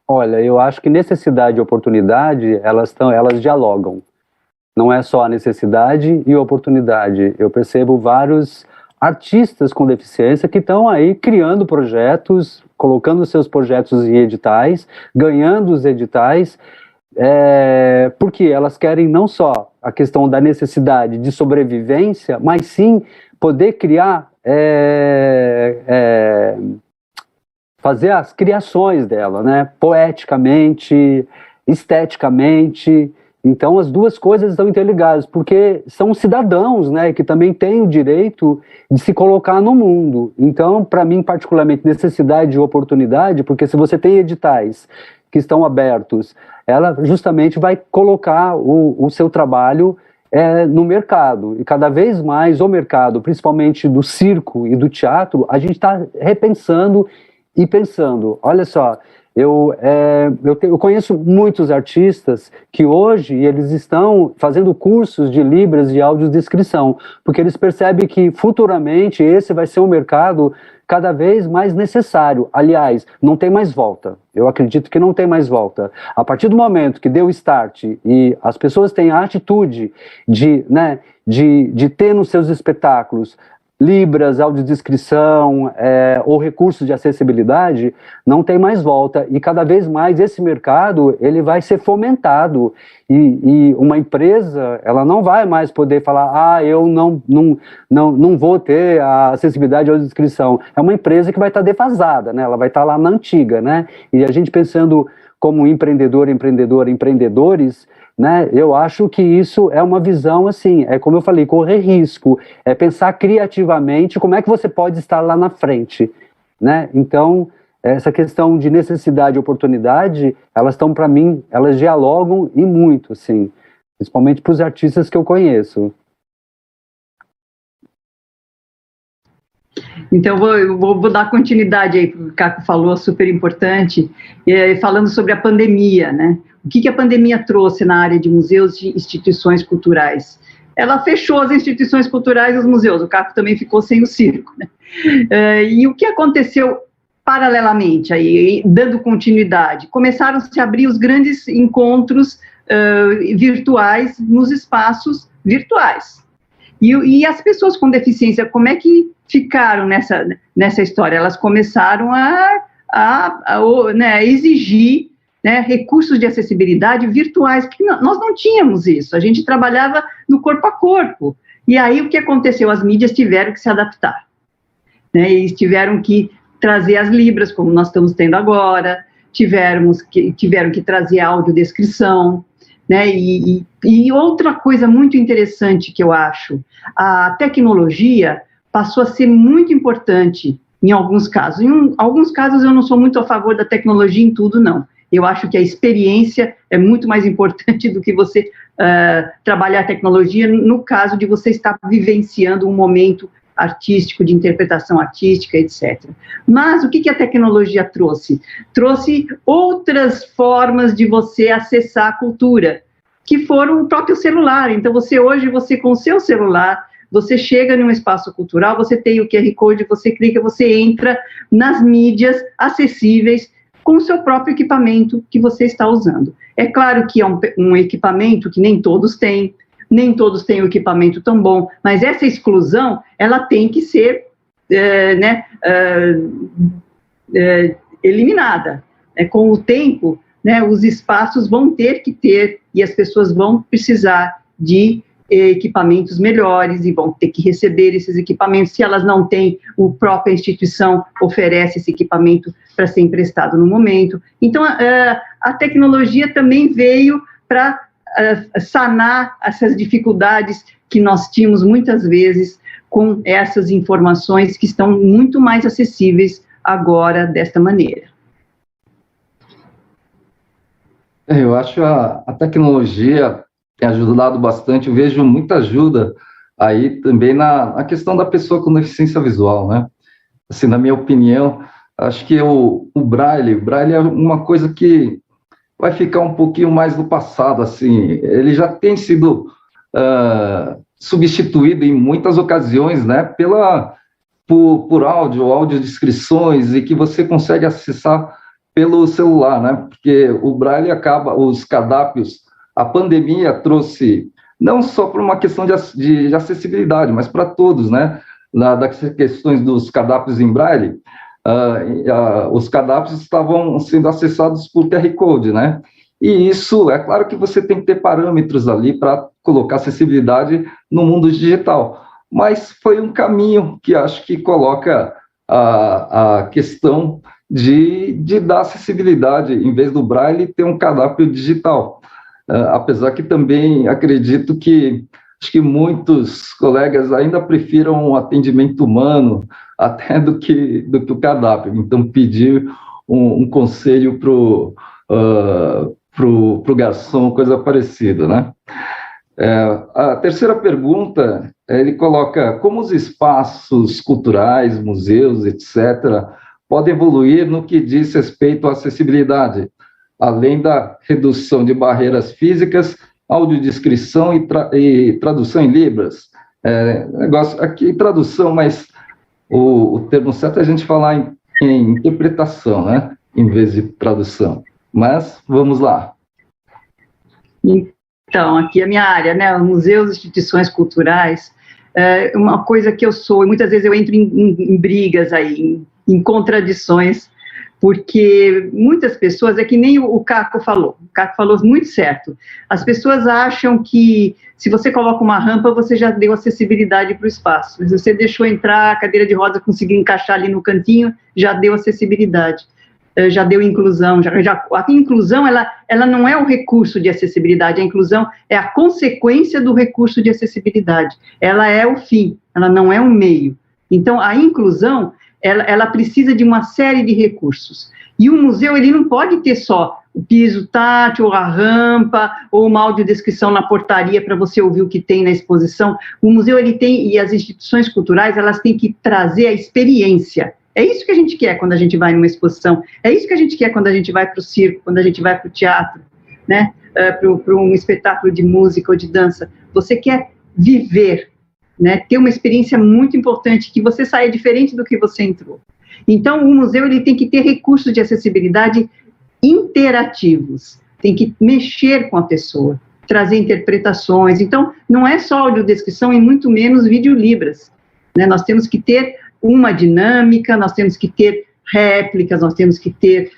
Olha, eu acho que necessidade e oportunidade, elas dialogam. Não é só a necessidade e oportunidade. Eu percebo vários artistas com deficiência que estão aí criando projetos, colocando seus projetos em editais, ganhando os editais, porque elas querem não só a questão da necessidade de sobrevivência, mas sim poder criar, fazer as criações dela, né? Poeticamente, esteticamente. Então as duas coisas estão interligadas, porque são cidadãos, né, que também têm o direito de se colocar no mundo. Então, para mim, particularmente, necessidade e oportunidade, porque se você tem editais que estão abertos, ela justamente vai colocar o seu trabalho no mercado. E cada vez mais o mercado, principalmente do circo e do teatro, a gente está repensando e pensando, olha só, eu conheço muitos artistas que hoje eles estão fazendo cursos de Libras de audiodescrição, porque eles percebem que futuramente esse vai ser um mercado cada vez mais necessário. Aliás, não tem mais volta. Eu acredito que não tem mais volta. A partir do momento que deu o start e as pessoas têm a atitude de ter nos seus espetáculos Libras, audiodescrição ou recursos de acessibilidade, não tem mais volta. E cada vez mais esse mercado ele vai ser fomentado. E uma empresa ela não vai mais poder falar, eu não vou ter a acessibilidade à audiodescrição. É uma empresa que vai estar defasada, né? Ela vai estar lá na antiga, né? E a gente pensando como empreendedores, né, eu acho que isso é uma visão assim, como eu falei, correr risco, pensar criativamente como é que você pode estar lá na frente, né? Então, essa questão de necessidade e oportunidade, elas estão, para mim, elas dialogam e muito, assim, principalmente para os artistas que eu conheço. Então, vou dar continuidade aí para o que o Caco falou, super importante, falando sobre a pandemia, né? O que a pandemia trouxe na área de museus e instituições culturais? Ela fechou as instituições culturais e os museus, o Caco também ficou sem o circo, né? E o que aconteceu paralelamente, aí, dando continuidade? Começaram a se abrir os grandes encontros virtuais nos espaços virtuais. E as pessoas com deficiência, como é que ficaram nessa história? Elas começaram a exigir, né, recursos de acessibilidade virtuais, porque nós não tínhamos isso, a gente trabalhava no corpo a corpo. E aí o que aconteceu? As mídias tiveram que se adaptar, né, eles tiveram que trazer as Libras, como nós estamos tendo agora, tiveram que trazer a audiodescrição, né, e outra coisa muito interessante que eu acho, a tecnologia passou a ser muito importante em alguns casos. Em alguns casos eu não sou muito a favor da tecnologia em tudo, não. Eu acho que a experiência é muito mais importante do que você trabalhar a tecnologia no caso de você estar vivenciando um momento artístico, de interpretação artística, etc. Mas o que a tecnologia trouxe? Trouxe outras formas de você acessar a cultura, que foram o próprio celular. Então, hoje, com o seu celular, você chega num espaço cultural, você tem o QR Code, você clica, você entra nas mídias acessíveis com o seu próprio equipamento que você está usando. É claro que é um equipamento que nem todos têm um equipamento tão bom, mas essa exclusão, ela tem que ser eliminada. Com o tempo, né, os espaços vão ter que ter, e as pessoas vão precisar de equipamentos melhores e vão ter que receber esses equipamentos. Se elas não têm, a própria instituição oferece esse equipamento para ser emprestado no momento. Então, a tecnologia também veio para sanar essas dificuldades que nós tínhamos muitas vezes com essas informações que estão muito mais acessíveis agora desta maneira. Eu acho a tecnologia tem ajudado bastante, eu vejo muita ajuda aí também na questão da pessoa com deficiência visual, né? Assim, na minha opinião, acho que o Braille é uma coisa que vai ficar um pouquinho mais no passado, assim, ele já tem sido substituído em muitas ocasiões, né, por audiodescrições, e que você consegue acessar pelo celular, né, porque o Braille os cardápios, a pandemia trouxe, não só por uma questão de acessibilidade, mas para todos, né, das questões dos cardápios em Braille, os cardápios estavam sendo acessados por QR Code, né, E isso, é claro que você tem que ter parâmetros ali para colocar acessibilidade no mundo digital, mas foi um caminho que acho que coloca a questão de dar acessibilidade, em vez do Braille, ter um cardápio digital. Apesar que também acredito que acho que muitos colegas ainda prefiram um atendimento humano até do que o cardápio. Então, pedir um conselho pro garçom, coisa parecida, né? A terceira pergunta, ele coloca como os espaços culturais, museus, etc., podem evoluir no que diz respeito à acessibilidade, além da redução de barreiras físicas, audiodescrição e tradução em Libras. Negócio aqui, tradução, mas o termo certo é a gente falar em interpretação, né? Em vez de tradução. Mas, vamos lá. Então, aqui a minha área, né? Museus, instituições culturais, uma coisa que eu sou, e muitas vezes eu entro em brigas aí, em contradições, porque muitas pessoas, é que nem o Caco falou muito certo, as pessoas acham que se você coloca uma rampa, você já deu acessibilidade para o espaço, se você deixou entrar a cadeira de roda, conseguiu encaixar ali no cantinho, já deu acessibilidade, já deu inclusão, a inclusão, ela não é o recurso de acessibilidade, a inclusão é a consequência do recurso de acessibilidade, ela é o fim, ela não é um meio. Então, a inclusão, ela precisa de uma série de recursos. E o museu, ele não pode ter só o piso tátil, ou a rampa, ou uma audiodescrição na portaria para você ouvir o que tem na exposição. O museu, ele tem, e as instituições culturais, elas têm que trazer a experiência. É isso que a gente quer quando a gente vai numa exposição, é isso que a gente quer quando a gente vai para o circo, quando a gente vai para o teatro, né? Para um espetáculo de música ou de dança. Você quer viver, né, ter uma experiência muito importante, que você saia diferente do que você entrou. Então, o museu, ele tem que ter recursos de acessibilidade interativos, tem que mexer com a pessoa, trazer interpretações. Então, não é só audiodescrição e muito menos videolibras, né? Nós temos que ter uma dinâmica, nós temos que ter réplicas, nós temos que ter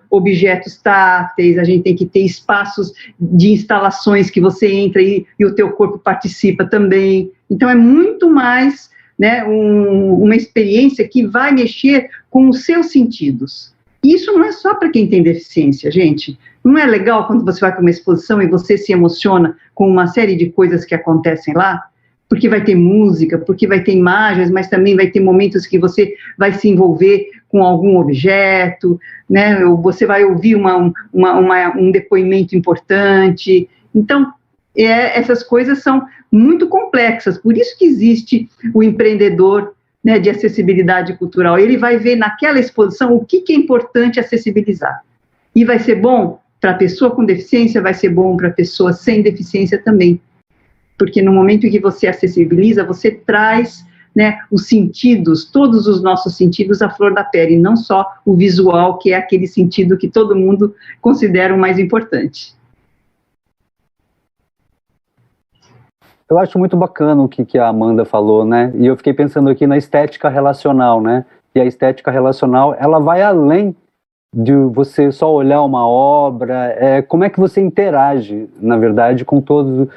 objetos táteis, a gente tem que ter espaços de instalações que você entra e o teu corpo participa também. Então, é muito mais, né, uma experiência que vai mexer com os seus sentidos. E isso não é só para quem tem deficiência, gente. Não é legal quando você vai para uma exposição e você se emociona com uma série de coisas que acontecem lá? Porque vai ter música, porque vai ter imagens, mas também vai ter momentos que você vai se envolver com algum objeto, né? Ou você vai ouvir um depoimento importante. Então, essas coisas são muito complexas, por isso que existe o empreendedor, né, de acessibilidade cultural. Ele vai ver naquela exposição o que é importante acessibilizar. E vai ser bom para a pessoa com deficiência, vai ser bom para a pessoa sem deficiência também. Porque no momento em que você acessibiliza, você traz, né, os sentidos, todos os nossos sentidos à flor da pele, não só o visual, que é aquele sentido que todo mundo considera o mais importante. Eu acho muito bacana o que a Amanda falou, né? E eu fiquei pensando aqui na estética relacional, né? E a estética relacional, ela vai além de você só olhar uma obra, como é que você interage, na verdade, com todos.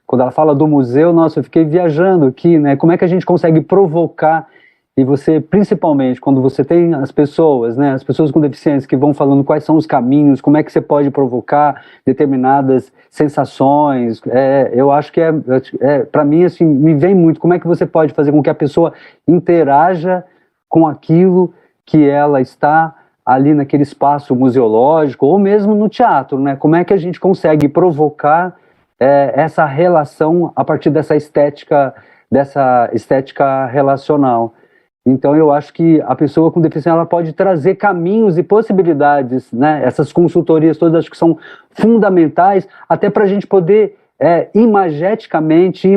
Quando ela fala do museu, nossa, eu fiquei viajando aqui, né? Como é que a gente consegue provocar, e você, principalmente, quando você tem as pessoas, né? As pessoas com deficiência que vão falando quais são os caminhos, como é que você pode provocar determinadas sensações, eu acho que para mim, assim, me vem muito, como é que você pode fazer com que a pessoa interaja com aquilo que ela está ali naquele espaço museológico, ou mesmo no teatro, né? Como é que a gente consegue provocar essa relação a partir dessa estética relacional. Então, eu acho que a pessoa com deficiência, ela pode trazer caminhos e possibilidades, né? Essas consultorias todas, acho que são fundamentais, até para a gente poder imageticamente,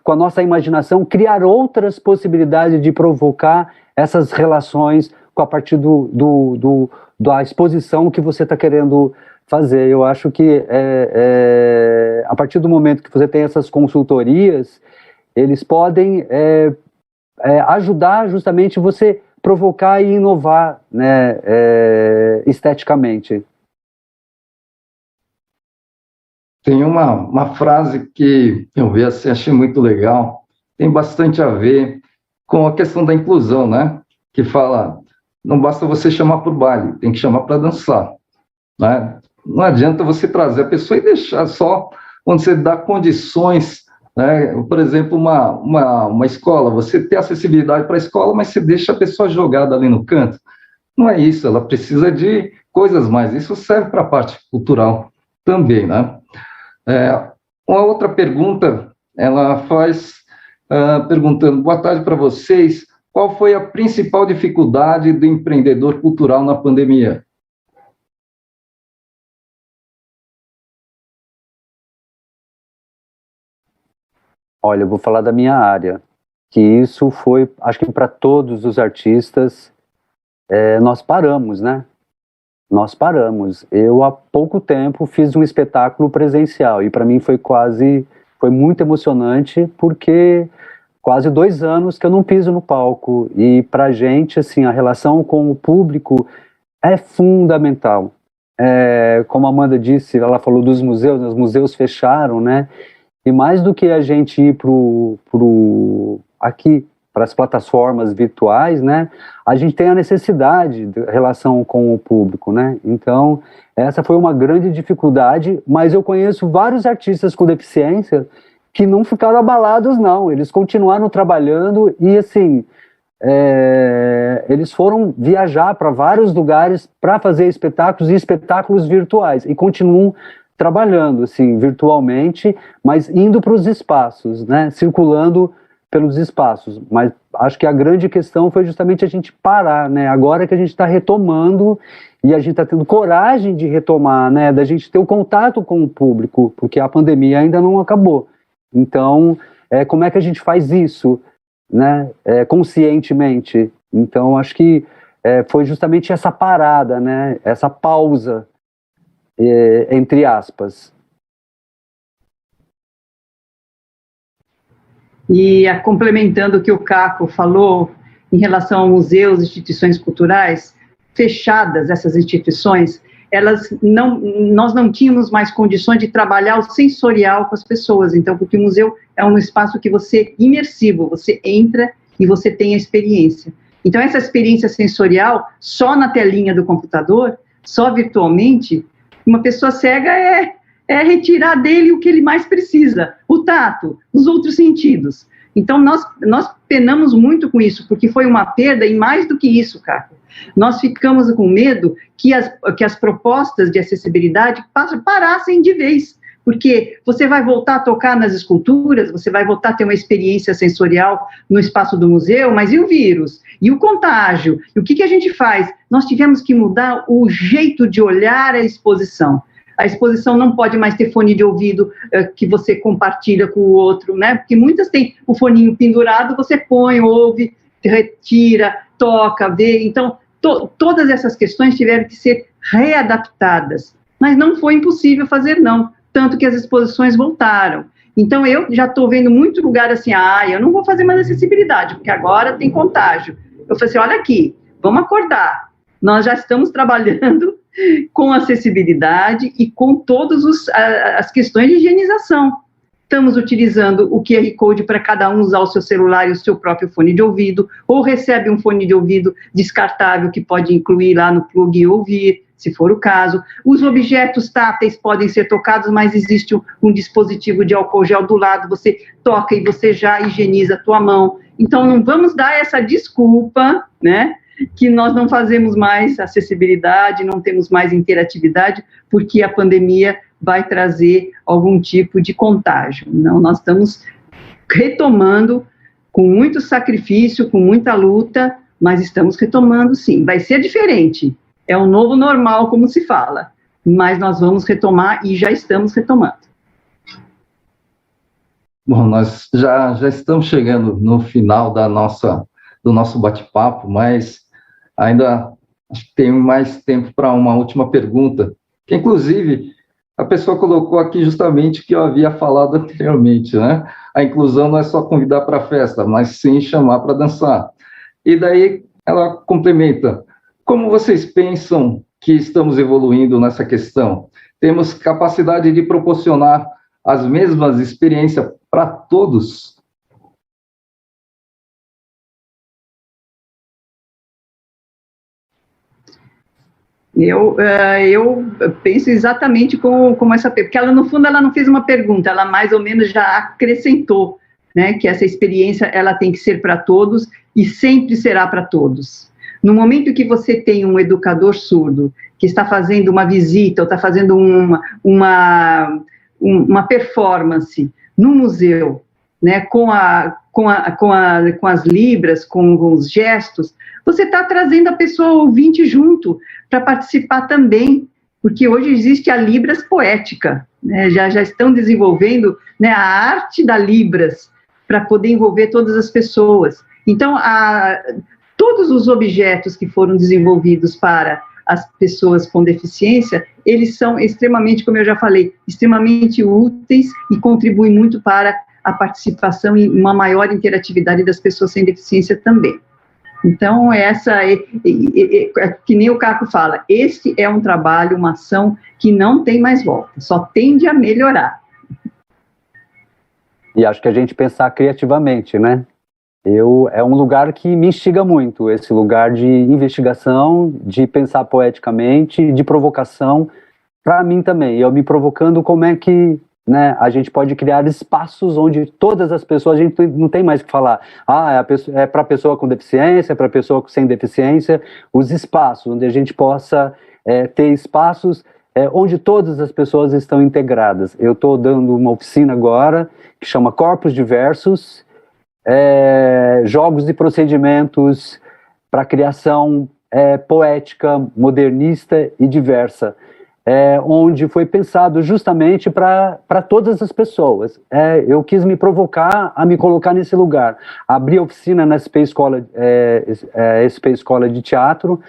com a nossa imaginação, criar outras possibilidades de provocar essas relações a partir da exposição que você está querendo fazer. Eu acho que a partir do momento que você tem essas consultorias, eles podem ajudar justamente você provocar e inovar, né, esteticamente. Tem uma frase que eu vi assim, achei muito legal, tem bastante a ver com a questão da inclusão, né? Que fala, não basta você chamar para o baile, tem que chamar para dançar, né? Não adianta você trazer a pessoa e deixar só quando você dá condições, né? Por exemplo, uma escola, você tem acessibilidade para a escola, mas você deixa a pessoa jogada ali no canto. Não é isso, ela precisa de coisas mais. Isso serve para a parte cultural também, né? Uma outra pergunta, ela faz perguntando, boa tarde para vocês, qual foi a principal dificuldade do empreendedor cultural na pandemia? Olha, eu vou falar da minha área, que isso foi, acho que para todos os artistas, nós paramos, né? Nós paramos. Eu, há pouco tempo, fiz um espetáculo presencial e para mim foi muito emocionante, porque quase 2 anos que eu não piso no palco e para a gente, assim, a relação com o público é fundamental. Como a Amanda disse, ela falou dos museus, os museus fecharam, né? E mais do que a gente ir aqui para as plataformas virtuais, né, a gente tem a necessidade de relação com o público, né? Então, essa foi uma grande dificuldade, mas eu conheço vários artistas com deficiência que não ficaram abalados, não. Eles continuaram trabalhando e, assim, eles foram viajar para vários lugares para fazer espetáculos e espetáculos virtuais e continuam trabalhando, assim, virtualmente, mas indo para os espaços, né, circulando pelos espaços. Mas acho que a grande questão foi justamente a gente parar, né, agora que a gente está retomando e a gente está tendo coragem de retomar, né, da gente ter o contato com o público, porque a pandemia ainda não acabou. Então, como é que a gente faz isso, né, conscientemente? Então, acho que foi justamente essa parada, né, essa pausa, entre aspas. E complementando o que o Caco falou em relação a museus, instituições culturais, fechadas essas instituições, nós não tínhamos mais condições de trabalhar o sensorial com as pessoas, então, porque o museu é um espaço que imersivo, você entra e você tem a experiência. Então, essa experiência sensorial, só na telinha do computador, só virtualmente, uma pessoa cega é retirar dele o que ele mais precisa, o tato, os outros sentidos. Então, nós penamos muito com isso, porque foi uma perda, e mais do que isso, Caco, nós ficamos com medo que as propostas de acessibilidade parassem de vez, porque você vai voltar a tocar nas esculturas, você vai voltar a ter uma experiência sensorial no espaço do museu, mas e o vírus? E o contágio? E o que a gente faz? Nós tivemos que mudar o jeito de olhar a exposição. A exposição não pode mais ter fone de ouvido que você compartilha com o outro, né? Porque muitas têm o foninho pendurado, você põe, ouve, retira, toca, vê. Então, todas essas questões tiveram que ser readaptadas. Mas não foi impossível fazer, não. Tanto que as exposições voltaram. Então, eu já estou vendo muito lugar assim, eu não vou fazer mais acessibilidade, porque agora tem contágio. Eu falei assim, olha aqui, vamos acordar. Nós já estamos trabalhando com acessibilidade e com todas as questões de higienização. Estamos utilizando o QR Code para cada um usar o seu celular e o seu próprio fone de ouvido, ou recebe um fone de ouvido descartável que pode incluir lá no plug e ouvir, se for o caso. Os objetos táteis podem ser tocados, mas existe um dispositivo de álcool gel do lado, você toca e você já higieniza a tua mão. Então, não vamos dar essa desculpa, né, que nós não fazemos mais acessibilidade, não temos mais interatividade, porque a pandemia vai trazer algum tipo de contágio. Não, nós estamos retomando com muito sacrifício, com muita luta, mas estamos retomando sim. Vai ser diferente, é o novo normal, como se fala, mas nós vamos retomar e já estamos retomando. Bom, nós já estamos chegando no final do nosso bate-papo, mas ainda acho que tem mais tempo para uma última pergunta, que inclusive a pessoa colocou aqui justamente o que eu havia falado anteriormente, né? A inclusão não é só convidar para a festa, mas sim chamar para dançar. E daí ela complementa: como vocês pensam que estamos evoluindo nessa questão? Temos capacidade de proporcionar as mesmas experiências para todos? Eu penso exatamente como essa, porque ela, no fundo, ela não fez uma pergunta, ela mais ou menos já acrescentou, né, que essa experiência ela tem que ser para todos e sempre será para todos. No momento que você tem um educador surdo que está fazendo uma visita ou está fazendo uma performance no museu, né, com as libras, com os gestos, você está trazendo a pessoa ouvinte junto para participar também, porque hoje existe a Libras poética, né, já estão desenvolvendo, né, a arte da Libras para poder envolver todas as pessoas. Então, todos os objetos que foram desenvolvidos para as pessoas com deficiência, eles são extremamente, como eu já falei, extremamente úteis e contribuem muito para a participação e uma maior interatividade das pessoas sem deficiência também. Então, que nem o Caco fala, este é um trabalho, uma ação que não tem mais volta, só tende a melhorar. E acho que a gente pensar criativamente, né? É um lugar que me instiga muito, esse lugar de investigação, de pensar poeticamente, de provocação, para mim também. Eu me provocando como é que, né, a gente pode criar espaços onde todas as pessoas, a gente não tem mais que falar, é para pessoa com deficiência, é para pessoa sem deficiência, os espaços onde a gente possa ter espaços onde todas as pessoas estão integradas. Eu estou dando uma oficina agora que chama Corpos Diversos, jogos e procedimentos para criação poética, modernista e diversa, onde foi pensado justamente para todas as pessoas. Eu quis me provocar a me colocar nesse lugar. Abri a oficina na SP Escola de Teatro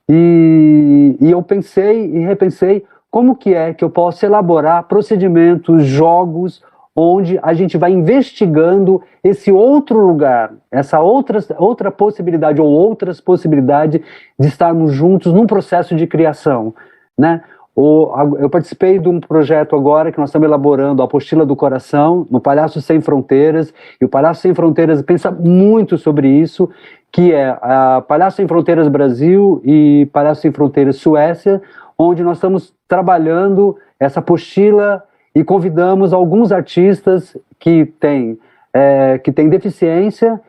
e eu pensei e repensei como que eu posso elaborar procedimentos, jogos, onde a gente vai investigando esse outro lugar, essa outra possibilidade ou outras possibilidades de estarmos juntos num processo de criação, né? Eu participei de um projeto agora que nós estamos elaborando, a Apostila do Coração, no Palhaço Sem Fronteiras, e o Palhaço Sem Fronteiras pensa muito sobre isso, que é a Palhaço Sem Fronteiras Brasil e Palhaço Sem Fronteiras Suécia, onde nós estamos trabalhando essa apostila e convidamos alguns artistas que têm deficiência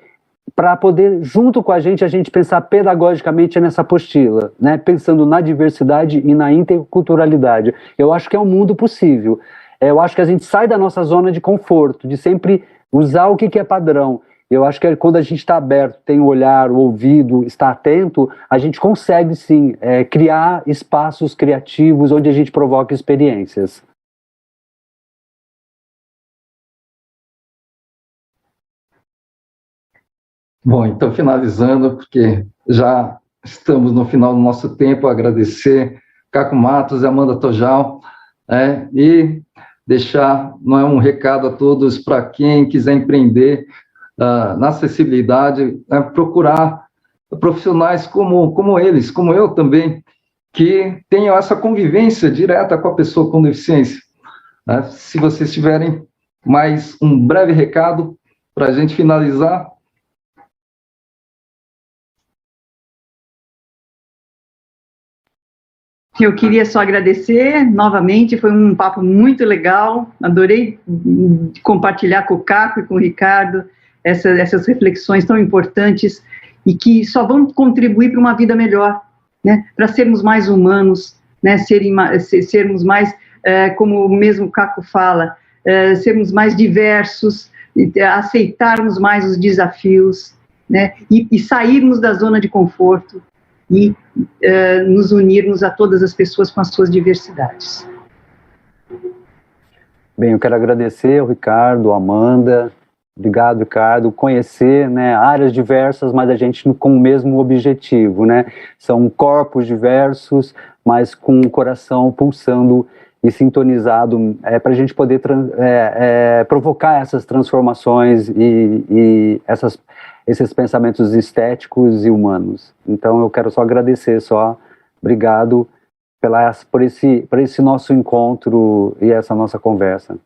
para poder, junto com a gente pensar pedagogicamente nessa apostila, né? Pensando na diversidade e na interculturalidade. Eu acho que é um mundo possível. Eu acho que a gente sai da nossa zona de conforto, de sempre usar o que é padrão. Eu acho que quando a gente está aberto, tem o olhar, o ouvido, está atento, a gente consegue, sim, criar espaços criativos onde a gente provoca experiências. Bom, então, finalizando, porque já estamos no final do nosso tempo, agradecer Caco Matos e Amanda Tojal, e deixar um recado a todos para quem quiser empreender na acessibilidade, procurar profissionais como eles, como eu também, que tenham essa convivência direta com a pessoa com deficiência. Se vocês tiverem mais um breve recado para a gente finalizar. Eu queria só agradecer novamente, foi um papo muito legal, adorei compartilhar com o Caco e com o Ricardo essas reflexões tão importantes e que só vão contribuir para uma vida melhor, né? Para sermos mais humanos, né? Sermos mais, como mesmo o Caco fala, sermos mais diversos, aceitarmos mais os desafios, né? E sairmos da zona de conforto e nos unirmos a todas as pessoas com as suas diversidades. Bem, eu quero agradecer ao Ricardo, à Amanda. Obrigado, Ricardo. Conhecer, né, áreas diversas, mas a gente com o mesmo objetivo, né? São corpos diversos, mas com o coração pulsando e sintonizado, para a gente poder provocar essas transformações e esses pensamentos estéticos e humanos. Então eu quero só agradecer, obrigado por esse nosso encontro e essa nossa conversa.